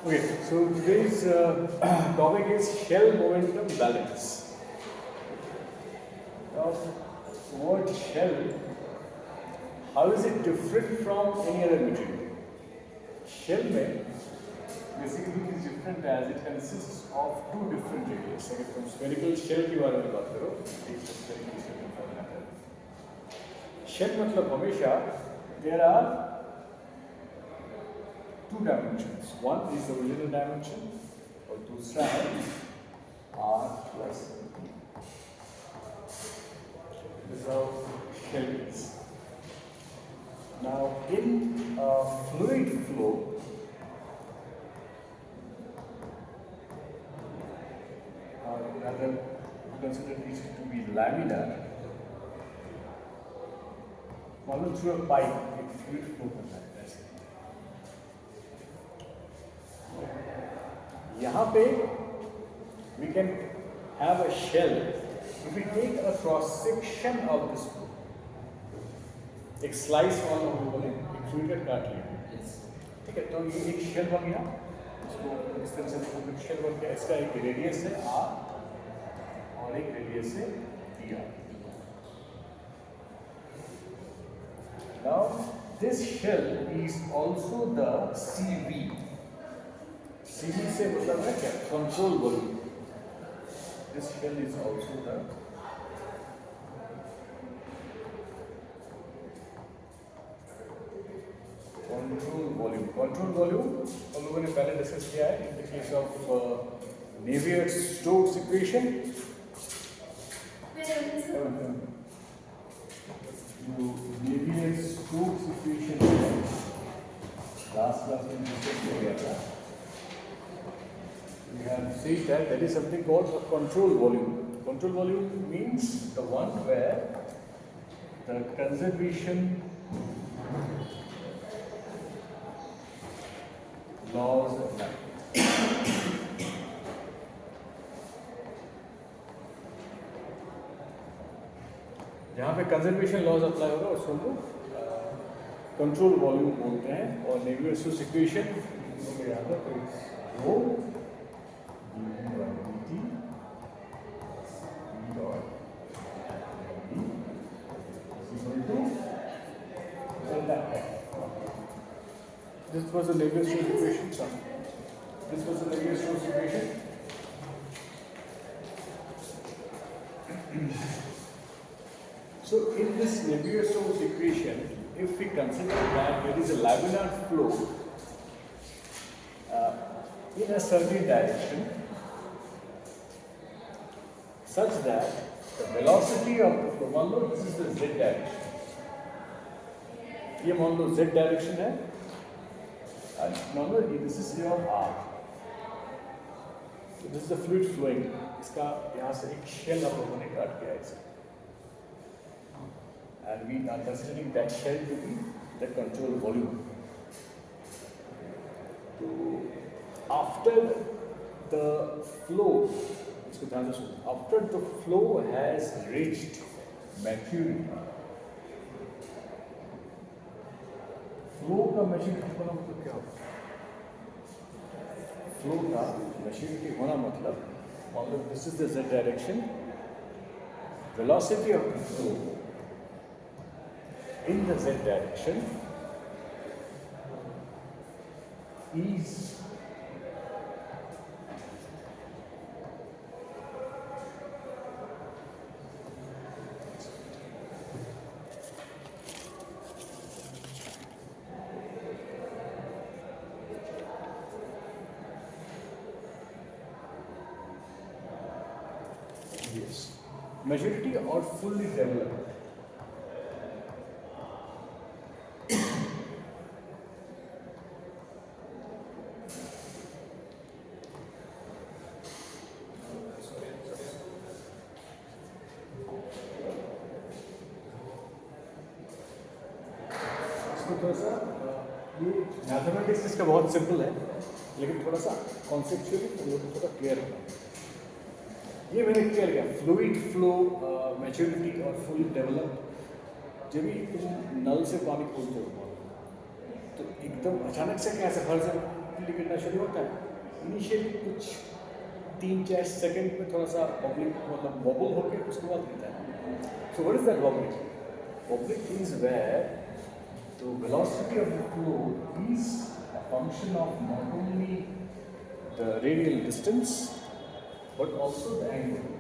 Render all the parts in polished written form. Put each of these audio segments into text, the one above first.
Okay, so today's topic is shell momentum balance. Now, word shell, how is it different from any other material? Shell में basically is different as it consists of two different layers. अगर तुम spherical shell के बारे में बात करो, it's a spherical shell for matter. Shell मतलब हमेशा there are two dimensions. One is the original dimension और दूसरा है r plus b. This is how shell is. Now in fluid flow, rather consider it to be laminar. Follow through a pipe in fluid flow करना है ऐसे. यहाँ पे we can have a shell if we take a cross section of this flow. एक slice on हम लोगों ने एक फ्लूइड का काट लिया, ठीक है, तो ये एक शेल बन गया, इसको इस तरह से हम एक शेल बन गया, इसका एक रेडियस है r और एक रेडियस है dr. Now this shell is also the CV. CV से मतलब है क्या? Control volume. This shell is also the control volume. Control volume हम लोगों ने पहले डिस्कस किया है in the case of Navier-Stokes equation. Navier-Stokes equation है last class में डिस्कस किया गया था. We have said that there is something called a control volume. Control volume means the one where the conservation laws apply. जहाँ पे conservation laws apply होगा उसको हम लोग कंट्रोल वॉल्यूम बोलते हैं. और नेवियर-स्टोक्स इक्वेशन याद है तो वो this was the Navier-Stokes equation. This was the Navier-Stokes equation. So in this Navier-Stokes equation, if we consider that there is a laminar flow in a certain direction, such that the velocity of the flow, मान लो this is the z direction, ये मान लो z direction है, and मान लो this is your r, so this is the fluid flowing, इसका यहाँ से एक shell आप लोगों ने काट किया है इसे, and we are considering that shell to be the control volume. So after the flow, after the flow has reached maturity, flow का maturity होना मतलब क्या होता है? Flow का maturity होना मतलब, मान लो this is the z direction, velocity of the flow in the z direction is maturity or fully developed. थोड़ा सा ये मैथमेटिक्स इसका बहुत सिंपल है, लेकिन थोड़ा सा कॉन्सेप्चुअली थोड़ा क्लियर है. ये मैंने क्लियर किया, फ्लूइड फ्लो मैच्योरिटी और फुल डेवलप. जब भी तुम नल से पानी खोलते हो तो एकदम अचानक से कैसे हर ऑब्लिकली गिरना शुरू होता है। इनिशियली कुछ 3-4 सेकंड में थोड़ा सा ऑब्लिक मतलब बबल होकर उसके बाद गिरता है। So what is that wobbling? Wobblic is where the velocity of the flow is a function of not only the radial distance but also the angle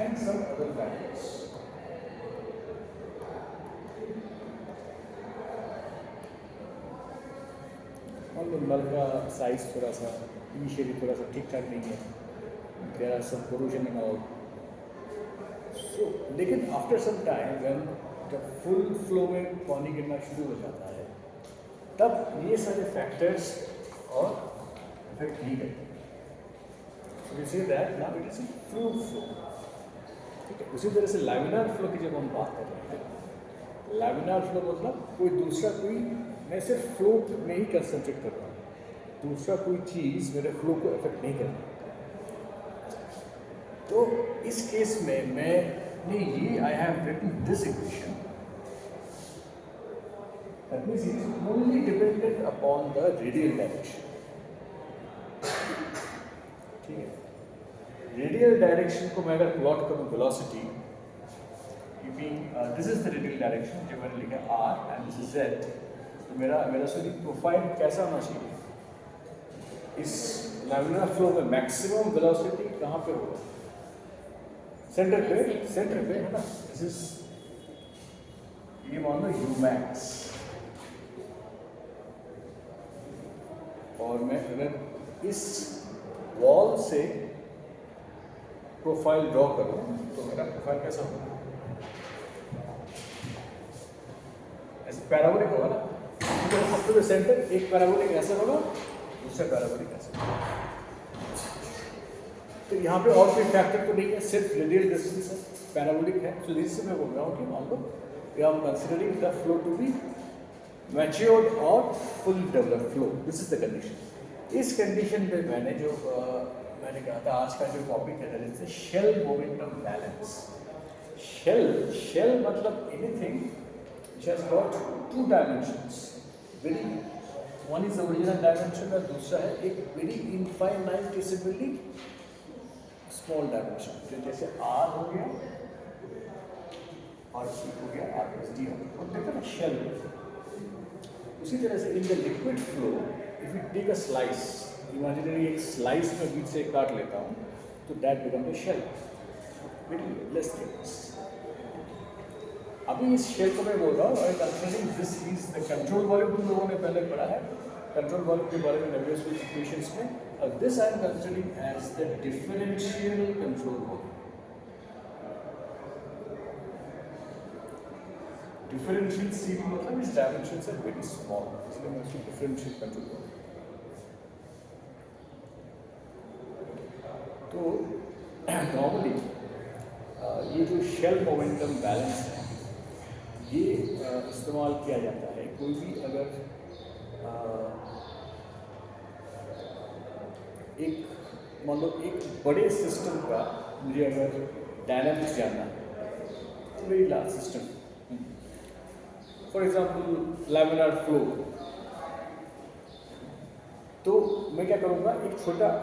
and some other factors. मान लो नल का size थोड़ा सा initially थोड़ा सा ठीक ठाक नहीं है, there are some corrosion and all. So लेकिन आफ्टर सम टाइम व्हेन जब फुल फ्लो में पानी गिरना शुरू हो जाता है तब ये सारे फैक्टर्स और इफेक्ट नहीं करते। So we say that now it is a fluid flow. ठीक है, उसी तरह से लैमिनार फ्लो की जब हम बात कर रहे हैं, लैमिनार फ्लो मतलब कोई मैं सिर्फ फ्लो में ही कंसंट्रेट कर रहा हूँ, दूसरा कोई चीज़ मेरे फ्लो को इफेक्ट नहीं कर रही। तो इस केस में मैंने ये I have written this equation, that means it is only dependent upon the radial direction. ठीक है, रेडियल डायरेक्शन को मैं अगर प्लॉट करूँ velocity, this is the radial direction जो मैंने लिखा r and this is z, तो मेरा वेलोसिटी प्रोफाइल कैसा होना चाहिए? इस लैमिनार फ्लो में मैक्सिमम वेलोसिटी कहाँ पे होगा? सेंटर पे है ना। दिस इज ये मान लो u max, और मैं अगर इस वॉल से प्रोफाइल ड्रॉ करूं तो मेरा प्रोफाइल कैसा होगा? ऐसे पैराबोलिक होगा ना, अप टू द सेंटर एक पैराबोलिक ऐसा होगा, दूसरा पैराबोलिक ऐसा होगा। तो यहाँ पे और कोई फैक्टर तो नहीं है, सिर्फ रेडियल डिस्टेंस है, पैराबोलिक है। सो जिससे मैं बोल रहा हूँ कि मान लो we are considering the flow to be matured और full developed flow, this is the condition. इस कंडीशन पे मैंने कहा था आज का जो टॉपिक है that is shell momentum balance. Shell मतलब anything which has got two dimensions, very one is the original dimension और दूसरा है एक very infinitesimally small dimension, जैसे r हो गया और c हो गया, r plus d हो गया, और देखो ना शेल। उसी तरह से in the liquid flow if you take a slice, imaginary एक स्लाइस में बीच से काट लेता हूँ तो that becomes a shell, very less thickness। अभी इस शेल को मैं बोल रहा हूँ और considering this is the control volume, तुम लोगों ने पहले पढ़ा है कंट्रोल वॉल्यूम के बारे में नेवियर्स इक्वेशंस में, और this I am considering as the differential control volume. Differential सी मतलब इस डायमेंशंस आर वेरी स्मॉल, इसलिए मैं उसको डिफरेंशियल कंट्रोल वॉल्यूम। तो नॉर्मली ये जो शेल मोमेंटम बैलेंस है ये इस्तेमाल किया जाता है कोई भी अगर एक मान लो एक बड़े सिस्टम का मुझे अगर डायनामिक्स जानना है, very large system, for example laminar flow, तो मैं क्या करूँगा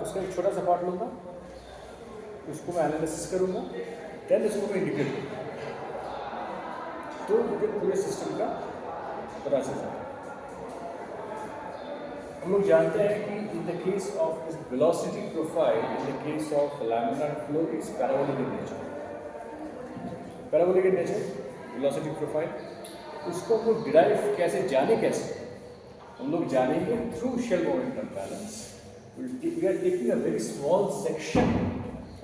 उसका एक छोटा सा पार्ट लूँगा, उसको मैं एनालिसिस करूँगा, देन उसको मैं इंटीग्रेट करूँगा, तो मुझे पूरे सिस्टम का पता चल जाएगा। हम लोग जानते हैं कि in the case of velocity profile, in the case of laminar flow is parabolic in nature. Parabolic in nature velocity profile, उसको हम लोग डिराइव कैसे हम लोग जानेंगे through shell momentum balance. We are taking a very small section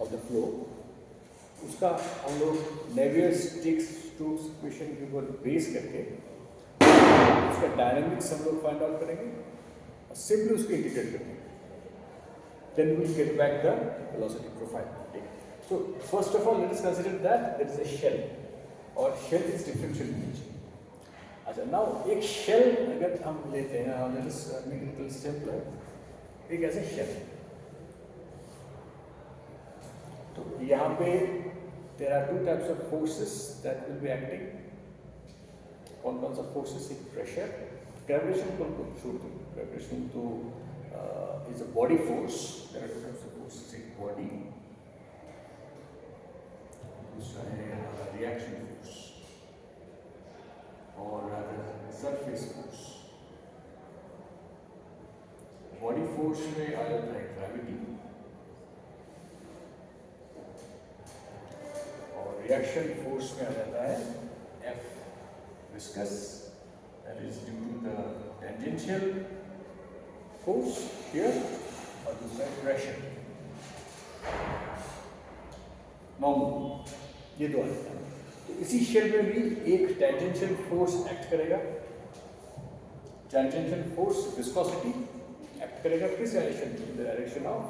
of the flow, उसका हम लोग नेवियर-स्टोक्स इक्वेशन के ऊपर बेस करके उसका डायनामिक्स हम लोग फाइंड आउट करेंगे और सिंपली उसको इंटीग्रेट करेंगे, then we will get back the velocity profile. So first of all let us consider that there is a shell, और shell is differential in nature. अच्छा, नाउ एक shell अगर हम लेते हैं, let us make it little simpler, एक ऐसे shell, तो यहाँ पे there are two types of forces that will be acting। कौन सा फोर्सेस? एक प्रेशर, ग्रेविटेशन को छोड़ दो, ग्रेविटेशन तो is a body force. There are two types of forces, एक body, दूसरा है reaction force, or rather surface force. Body force में आ जाता है gravity, और reaction force में आ जाता है F, viscous, that is due to the tangential force here, और दूसरा pressure. नॉर्मल, ये दो आता है. तो इसी शेल में भी एक टेंजेंशियल फोर्स एक्ट करेगा. टेंजेंशियल फोर्स विस्कोसिटी एक्ट करेगा किस डायरेक्शन में? इन द डायरेक्शन ऑफ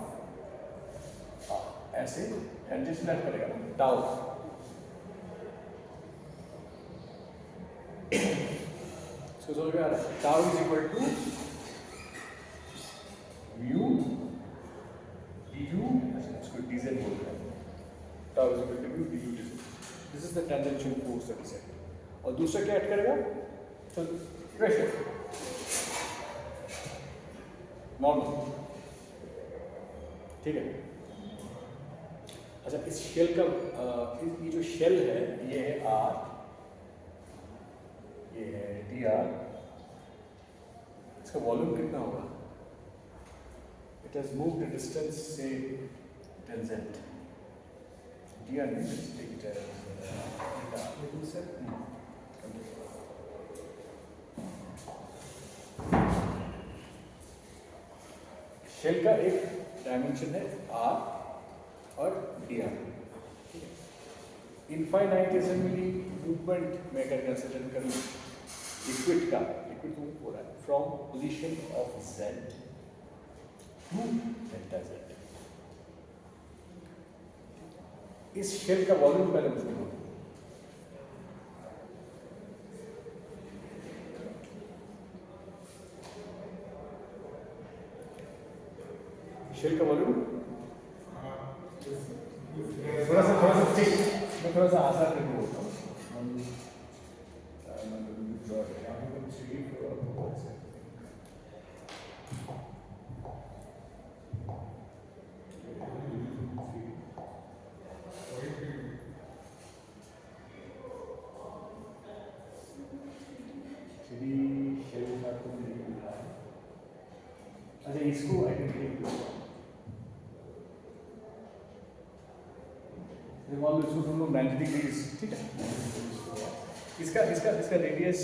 ऐसे टेंजेंशियल एक्ट करेगा ना, टाउ. इसको समझ में आ रहा है? Tau is equal to mu du, इसको dz बोलते हैं. Tau is equal to mu du dz. This is the tangential force that is acting. और दूसरा क्या ऐड करेगा? तो प्रेशर. नॉर्मल. ठीक है. अच्छा, इस शेल का ये जो शेल है ये है R, ये है dr. इसका वॉल्यूम कितना होगा? It has moved a distance, say, del z. dr, let's take it as shell का एक डायमेंशन है r और dr. इनफाइनाइटेसिमली मूवमेंट में अगर कंसिडर करूं लिक्विड का, लिक्विड मूव हो रहा है from position of z to delta z. इस शेल का वॉल्यूम पहले मुझे बोलो. शेल का वॉल्यूम थोड़ा सा आसान करके बोलता हूँ. अच्छा, इसको मान लो इसको तुम लोग 90 डिग्रीज, ठीक है. इसका इसका इसका रेडियस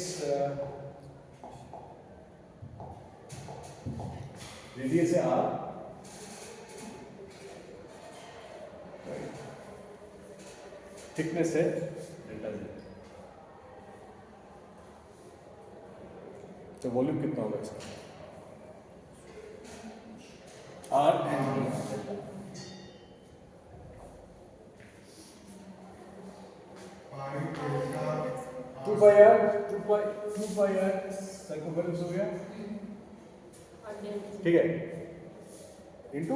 रेडियस है r, थिकनेस है डेल्टा z. तो वॉल्यूम कितना होगा इसका? R and d. Two pi r circumference हो गया, ठीक है, into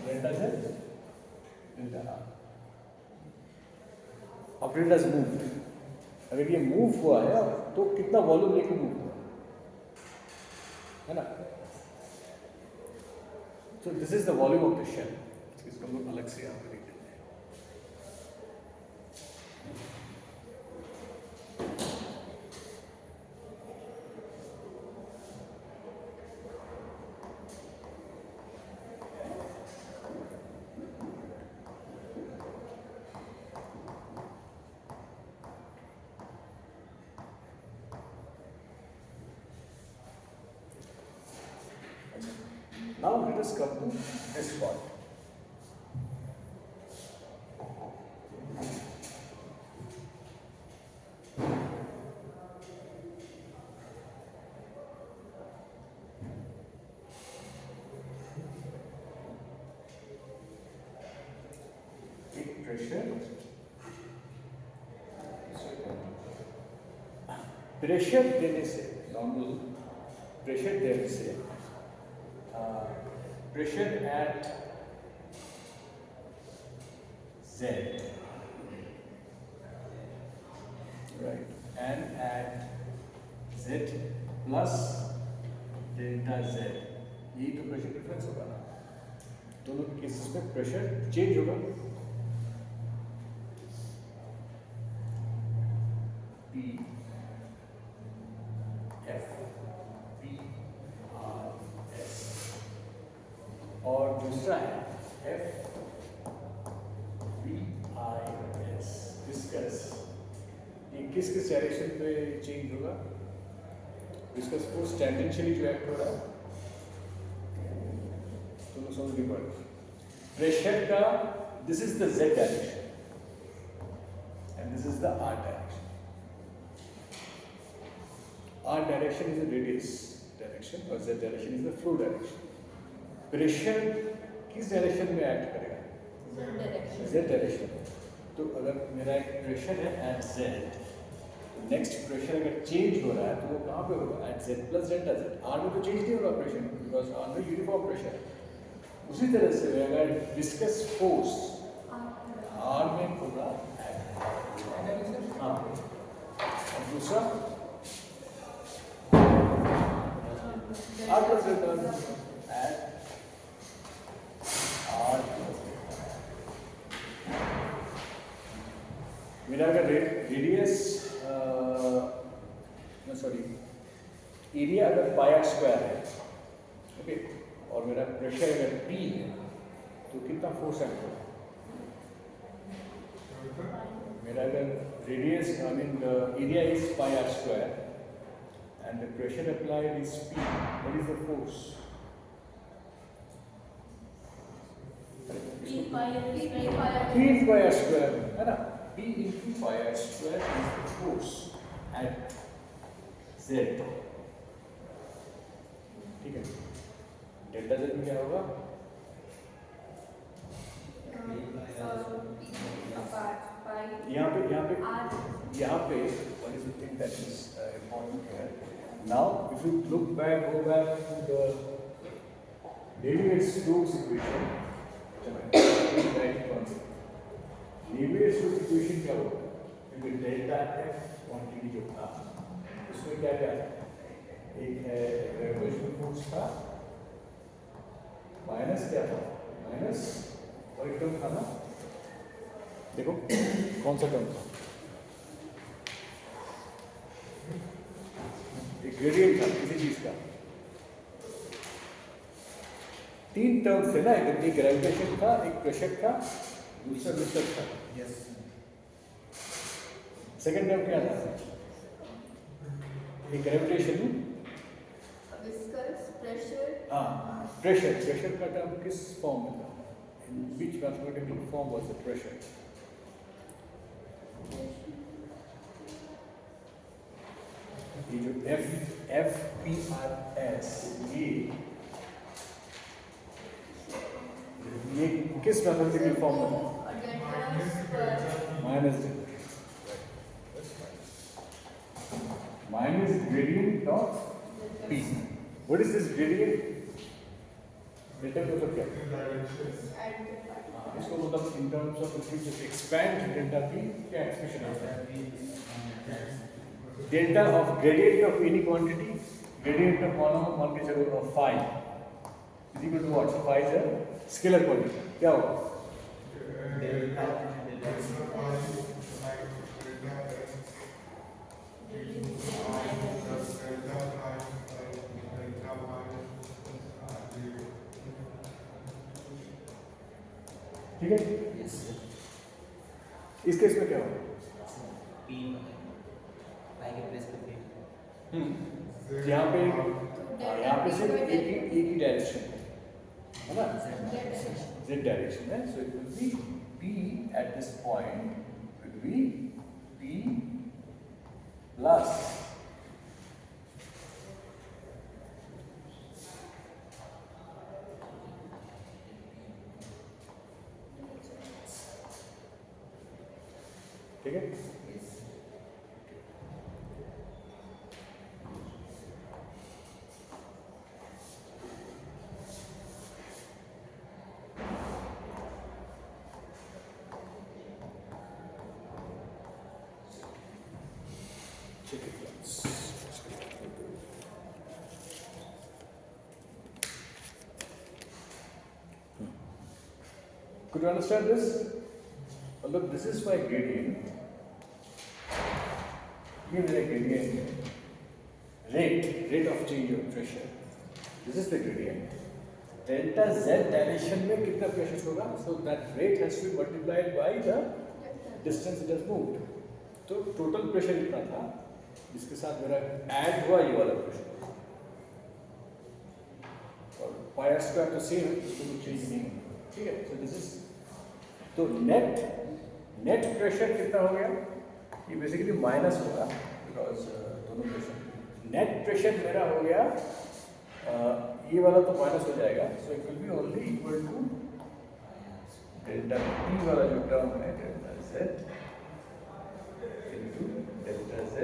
delta z delta r. अब डेल्टा z मूव, अगर ये मूव हुआ है तो कितना वॉल्यूम लेके मूव हुआ है ना. So this is the volume of the shell. इसको हम लोग अलग से यहाँ पे लिख देते हैं. Now let us come to this part. Pressure देने से, नॉर्मल प्रेशर देने से pressure at Z, right, and at Z plus delta Z यही तो प्रेशर डिफरेंस होगा ना, दोनों केसेस में प्रेशर चेंज होगा। P F P R S और दूसरा है F V I S viscous. ये किस किस डायरेक्शन पे चेंज होगा? विस्कस फोर्स टेंडेंशियली जो एक्ट हो रहा है दोनों समझनी पड़ेगी। प्रेशर का this is the Z direction and this is the R direction. R direction is the radius direction और Z direction is the flow direction. Pressure किस डायरेक्शन में एक्ट करेगा? Z direction. तो अगर मेरा एक प्रेशर है एट Z, तो नेक्स्ट प्रेशर अगर चेंज हो रहा है तो वो कहाँ पे होगा? At Z plus delta Z। R में तो चेंज नहीं होगा प्रेशर, बिकॉज R में यूनिफॉर्म प्रेशर है। उसी तरह से अगर विस्कस फोर्स R में होगा हाँ, और दूसरा R plus delta at R plus delta। मेरा अगर रेडियस सॉरी एरिया अगर पाई आर स्क्वायर है, ओके, और मेरा प्रेशर अगर P है तो कितना फोर्स है मेरा? अगर radius I mean the area is pi r square and the pressure applied is P, what is the force? P pi r square है ना? P into pi r square is the force at Z। ठीक है, delta Z में क्या होगा? यहाँ पे what is the thing that is important here? Now, if you go back to the Navier-Stokes equation, Navier-Stokes equation क्या होगा? क्योंकि डेल्टा F क्वांटिटी जो था, उसमें क्या क्या था? एक है ग्रेविटेशनल फोर्स था, माइनस क्या था? माइनस और एक टर्म था ना? देखो कौन सा टर्म था? एक ग्रेडियंट था किसी चीज का। तीन टर्म्स थे ना, एक ग्रेविटेशन था, एक प्रेशर था, दूसरा विस्कस था। यस। सेकंड टर्म क्या था? एक ग्रेविटेशन, विस्कस, प्रेशर। हाँ, प्रेशर का टर्म किस फॉर्म में था? In which mathematical form was the pressure? ये जो F P R S ये किस मैथमेटिकल फॉर्म में था? Minus gradient of P। What is this gradient? Delta का मतलब क्या? इसको मतलब in terms of if you just expand delta P क्या एक्सप्रेशन आता है? Delta of gradient of any quantity, gradient of मान के चलो phi is equal to what? phi is a scalar quantity, क्या होगा? ठीक है, इस केस में क्या होगा? यहाँ पे सिर्फ एक ही डायरेक्शन है ना? Z डायरेक्शन है, so it will be P at this point will be P plus ठीक है? Check it once. Could you understand this? Well, look, this is my gradient. Here is a gradient. Rate of change of pressure. This is the gradient. Delta Z direction में कितना pressure होगा? So that rate has to be multiplied by the distance it has moved. तो total pressure इतना था, जिसके साथ मेरा add हुआ ये वाला pressure. और pi r square तो same है, इसको कुछ change नहीं होगा. ठीक है? So this is तो net pressure कितना हो गया? ये basically minus होगा because दोनों pressure. Net pressure मेरा हो गया ये वाला तो माइनस हो जाएगा, so it will be only equal to delta T वाला जो टर्म है delta Z into delta Z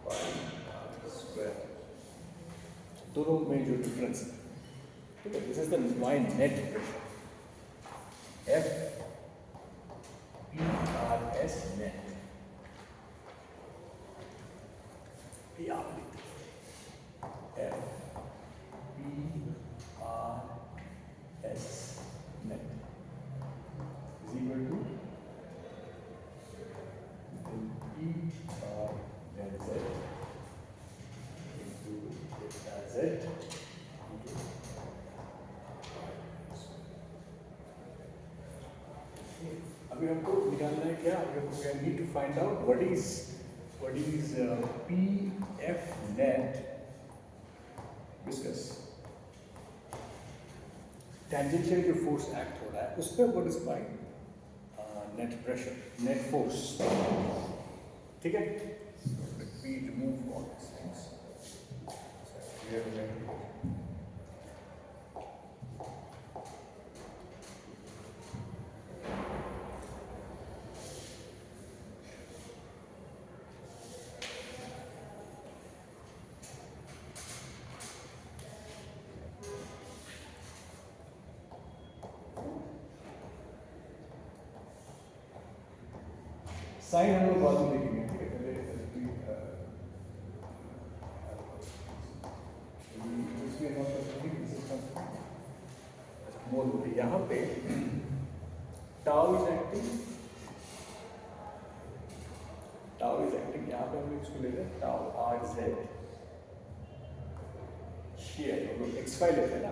pi r square. दोनों में जो डिफरेंस है, ठीक है, this is the my net pressure. F P R S net. P R F P R S net is equal to P R del Z into delta Z into अभी हमको निकालना है क्या? अभी हमको we need to find out what is P F net viscous. Tangential जो force act हो रहा है उस पर what is my net pressure, net force. ठीक है, let me remove all this things. Sign हम लोग बाद में देखेंगे. ठीक है, पहले यहाँ पे टाउ इज एक्टिंग, यहाँ पे हम लोग इसको ले रहे हैं टाउ आर जेड शेयर. हम लोग एक्स वाई लेते हैं ना,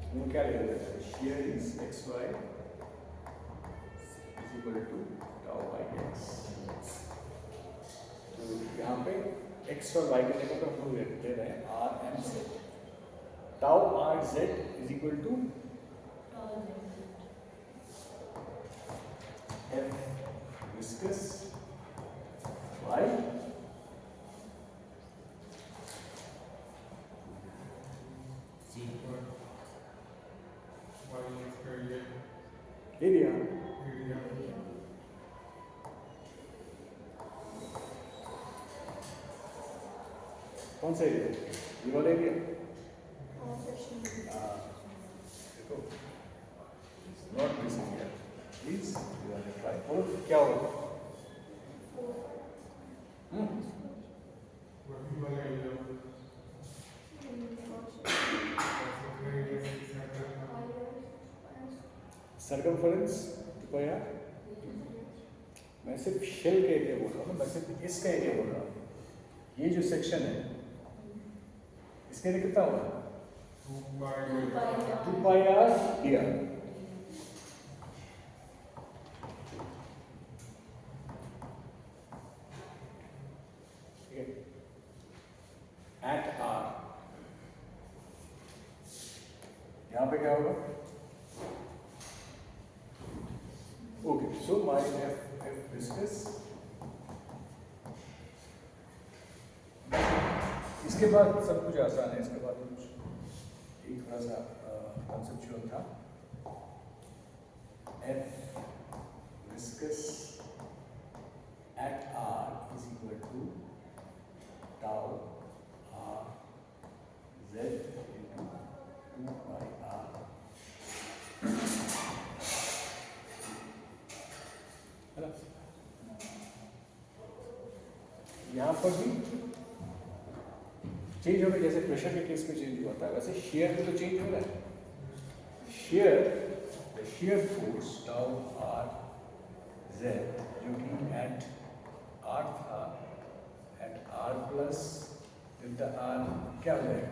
हम लोग क्या ले रहे हैं? Shear is x y is equal to tau by x. तो यहाँ पे x और y के जगह पे हम लोग ले रहे हैं r m z. Tau r z is equal to f viscous y area. कौन सा एरिया? ये वाला एरिया. देखो, not this area please. You are try और क्या होगा? सर्कमफरेंस कृपया. मैं सिर्फ शेल का एरिया बोल रहा हूँ, मैं सिर्फ इसका एरिया बोल रहा हूँ. ये जो सेक्शन है इसके लिए कितना होगा? 2 पाई आर हियर. ठीक है, एट आर. यहाँ पे क्या होगा? ओके, सो माई एफ विस्कस. इसके बाद सब कुछ आसान है. इसके बाद कुछ एक थोड़ा सा कंसेप्चुअल था. F viscous at r is equal to tau r z into 2 pi r. है ना? यहाँ पर भी चेंज हो रहा है, जैसे प्रेशर के केस में चेंज हुआ था वैसे शेयर में तो चेंज हो रहा है. the shear force tau r z जो कि at r था, at r plus delta r क्या हो जाएगा?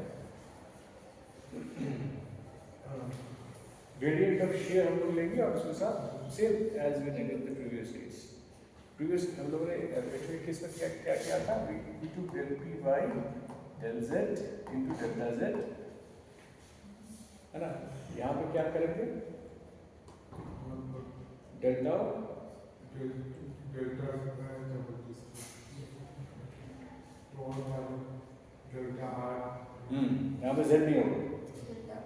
ग्रेडियंट ऑफ शेयर हम लोग लेंगे और उसके साथ same as we did in the previous case. Previous हम लोगों ने एक्चुअली केस में क्या क्या किया था? We two del p by del z into delta z, है ना? यहाँ पे क्या करेंगे? डेल्टा डेल्टा यहाँ पे जेड नहीं होगा,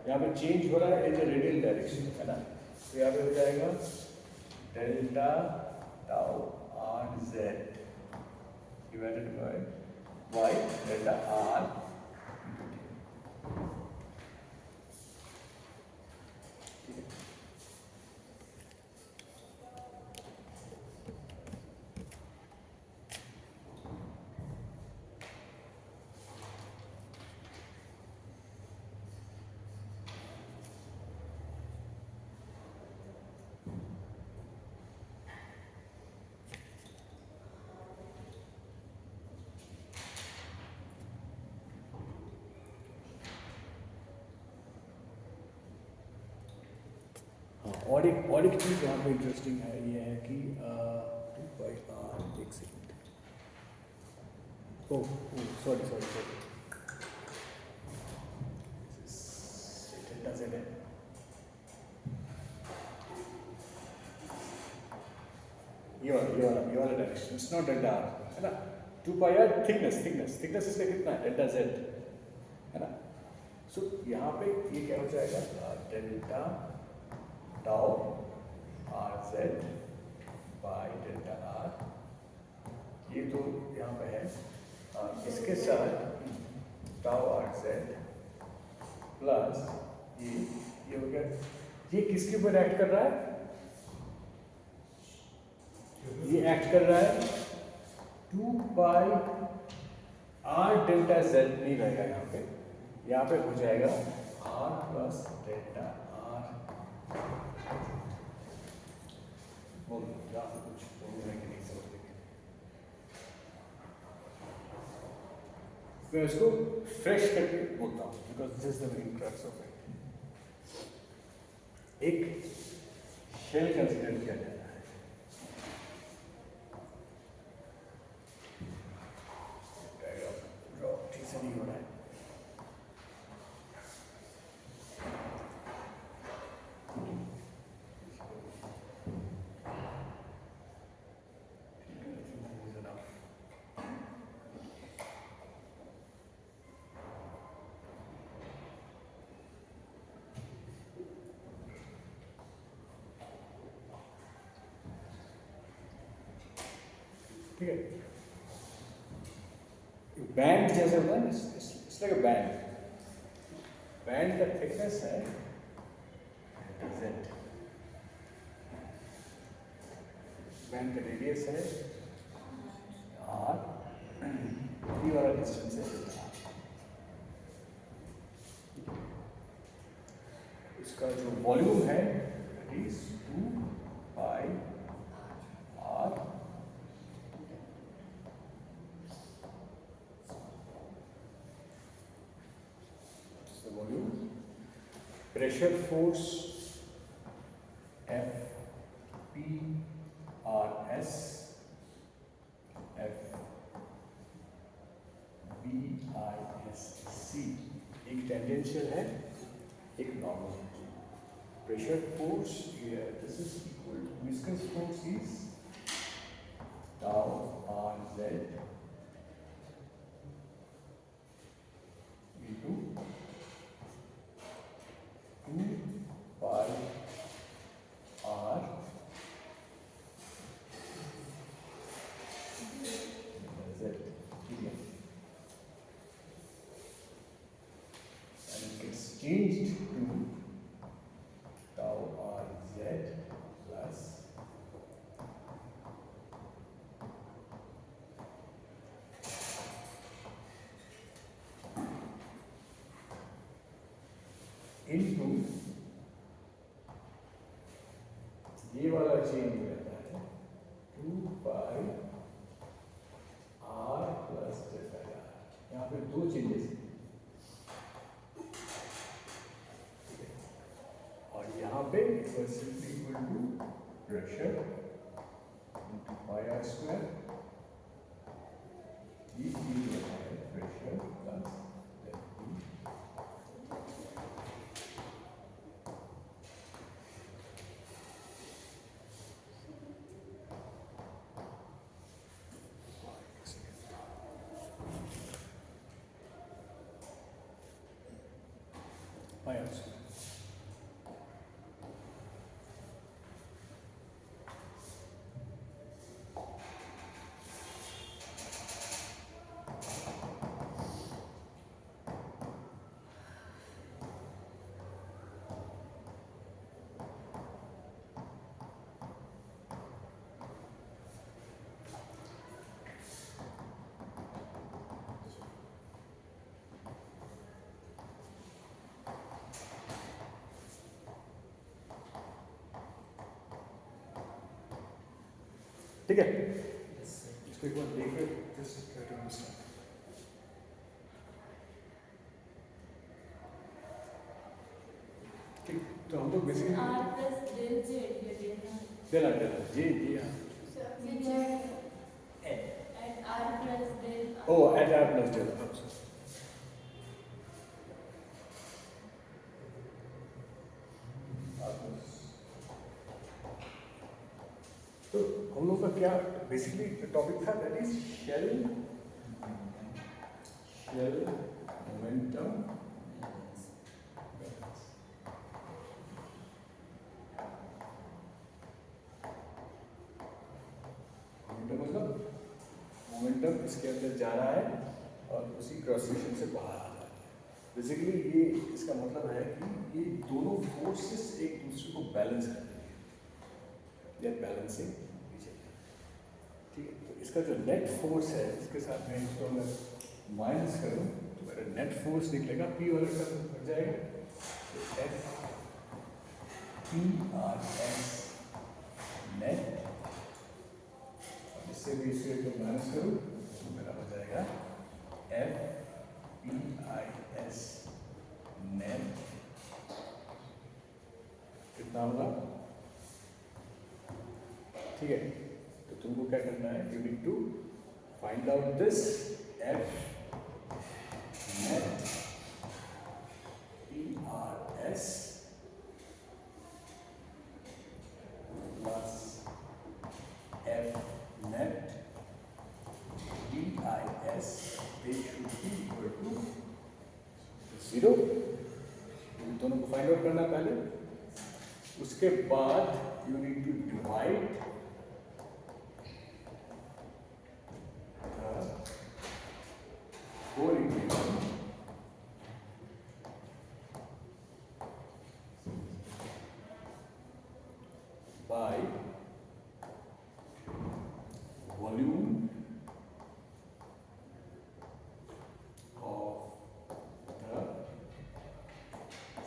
यहाँ पे चेंज हो रहा है इन रेडियल डायरेक्शन, है ना? तो यहाँ पे हो जाएगा delta tau r z divided by y delta r. और एक चीज़ यहाँ पे इंटरेस्टिंग है, ये है कि 2 एक second, oh sorry delta z है, ये वाला direction, it's not delta R, है ना? 2 पाई आर थिकनेस इसका कितना है? डेल्टा जेड, है ना? सो यहाँ पे ये क्या हो जाएगा? Delta tau r Z by delta R, ये तो यहाँ पे है, इसके साथ टाउ आर जेड प्लस ये हो गया। ये किसके ऊपर एक्ट कर रहा है? ये एक्ट कर रहा है 2 पाई आर डेल्टा जेड नहीं रहेगा यहाँ पे हो जाएगा आर प्लस डेल्टा आर। कुछ नहीं समझ लेंगे, मैं इसको फ्रेश करके बोलता हूँ because this is the main crux of it. एक शेल कंसिडर किया जा रहा है, ठीक से नहीं हो रहा है। ठीक है, बैंड जैसे होता है, इट्स लाइक अ बैंड का थिकनेस है Z, बैंड का रेडियस है R, ये वाला डिस्टेंस है, इसका जो वॉल्यूम है इट इज 2 पाई R volume, pressure force F P R S F B I S C, एक टेंजेंशियल है, एक नॉर्मल है। Pressure force this is equal to viscous force is tau R Z into 2 pi R Z, and it gets changed to tau R Z plus into ये वाला change रहता है 2 पाई r plus delta r। यहाँ पे दो changes और यहाँ पे simply equal to pressure into pi r square. ये चीज रहता है pressure plus pi r square. ठीक है, इसको एक बार देख रहे जस्ट ट्राई टू अंडरस्टैंड। ठीक, तो हम लोग basically R plus del Z ये देना डेला डेला जी जी हाँ। at R plus del ओ एट आर प्लस डेला। तो हम लोग का क्या बेसिकली टॉपिक था, दैट इज शेल मोमेंटम मतलब मोमेंटम इसके अंदर जा रहा है और उसी क्रॉस सेक्शन से बाहर आ रहा है। बेसिकली ये इसका मतलब है कि ये दोनों फोर्सेस एक दूसरे को बैलेंस कर रही है, या बैलेंसिंग पीछे। ठीक है, तो इसका जो नेट फोर्स है इसके साथ में इसको मैं माइनस करूँ तो मेरा नेट फोर्स निकलेगा, पी वाला टर्म बढ़ जाएगा, तो F P r S net. इससे भी इसे तो माइनस करूँ तो मेरा हो जाएगा f p i s net. कितना होगा? ठीक है, तो तुमको क्या करना है, you need to find out this f net p r s plus f net DIS, they should be equal to 0। इन दोनों को फाइंड आउट करना पहले, उसके बाद you need to divide whole integral by volume of the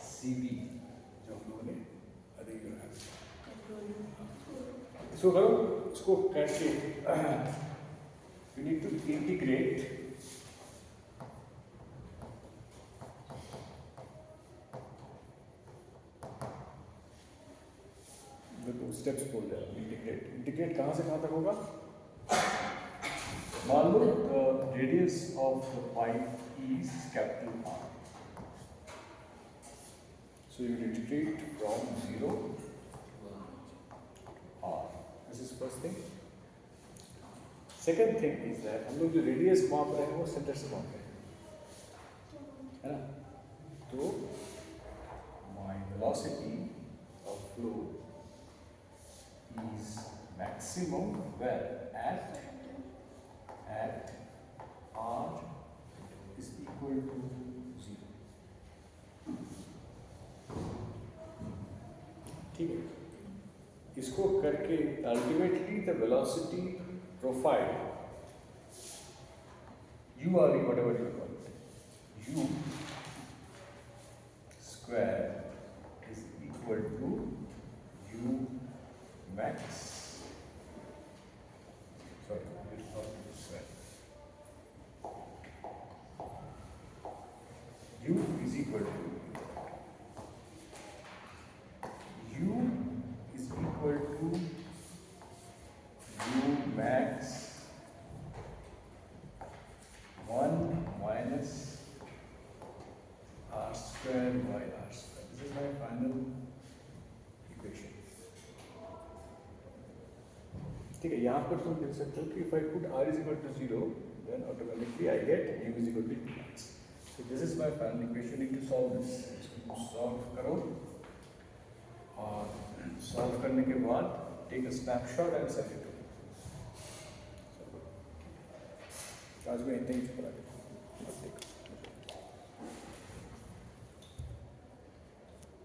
CB जो हम लोगों ने अभी बनाया। इसको करो, इसको कैसे you need to integrate steps बोल रहे हैं। इंटीग्रेट कहाँ से कहाँ तक होगा? मान लो radius of the pipe is capital R, so you integrate from 0 R. This is first thing. Second thing is that हम लोग जो रेडियस माप रहे हैं वो सेंटर से माप रहे हैं, है ना? तो my velocity of flow is maximum where at R is equal to 0। ठीक है, इसको करके ultimately the velocity profile u r whatever you call it, u square is equal to u max. Sorry, it's not this way. U is equal to U max 1 minus r square by r square. This is my final equation. ठीक है, यहाँ पर तुम देख सकते हो कि if I put r is equal to 0, then automatically I get u is equal to 2 max. So this is my final equation. You need to solve this. इसको solve करो और solve करने के बाद take a snapshot and send it to me. आज मैं इतना ही चुप रहा